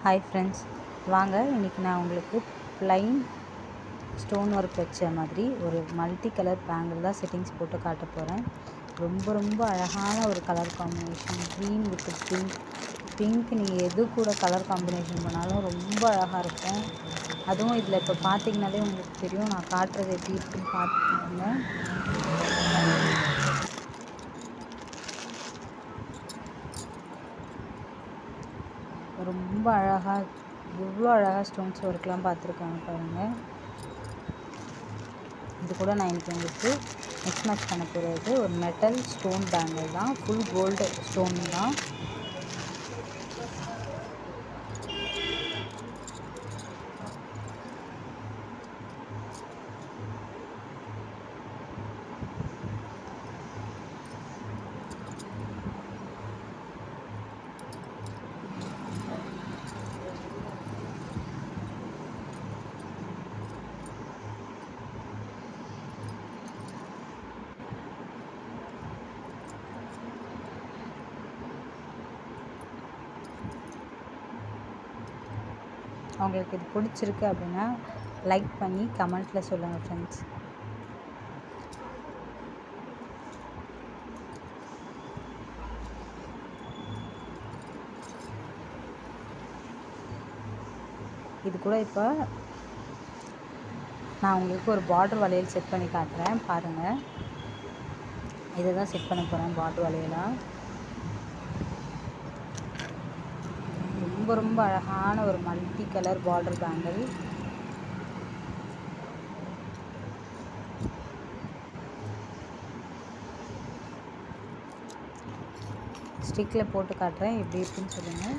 Hi friends, வாங்க இன்றைக்கி நான் உங்களுக்கு ப்ளைன் ஸ்டோன் ஒர்க் வச்ச மாதிரி ஒரு மல்டி கலர் பேங்கிள் தான் செட்டிங்ஸ் போட்டு காட்ட போகிறேன். ரொம்ப அழகான ஒரு colour combination, green with pink. நீங்கள் எது கூட கலர் காம்பினேஷன் பண்ணாலும் ரொம்ப அழகாக இருக்கும். அதுவும் இதில் இப்போ பார்த்தீங்கனாலே உங்களுக்கு தெரியும், நான் காட்டுறது எப்படி இருக்குன்னு பார்த்துக்கோங்க. ரொம்ப அழகாக, எவ்வளோ அழகாக ஸ்டோன்ஸ் ஒர்க்லாம் பார்த்துருக்காங்க பாருங்கள். இது கூட நான் இன்றைக்கி உங்களுக்கு மிக்ஸ் மேட்ச் பண்ண போகிறது ஒரு மெட்டல் ஸ்டோன் பேங்கிள் தான், ஃபுல் கோல்டு ஸ்டோன் தான். உங்களுக்கு இது பிடிச்சிருக்கு அப்படின்னா லைக் பண்ணி கமெண்ட்டில் சொல்லுங்கள் ஃப்ரெண்ட்ஸ். இது கூட இப்போ நான் உங்களுக்கு ஒரு பார்டர் வளையல் செட் பண்ணி காட்டுறேன் பாருங்கள். இதை தான் செட் பண்ண போகிறேன், பார்டர் வளையலாக. ரொம்ப அழகான ஒரு மல்டி கலர் பார்டர் பேங்கிள். ஸ்டிக்கில் போட்டு காட்டுறேன், எப்படி இருக்குன்னு சொல்லுங்கள்.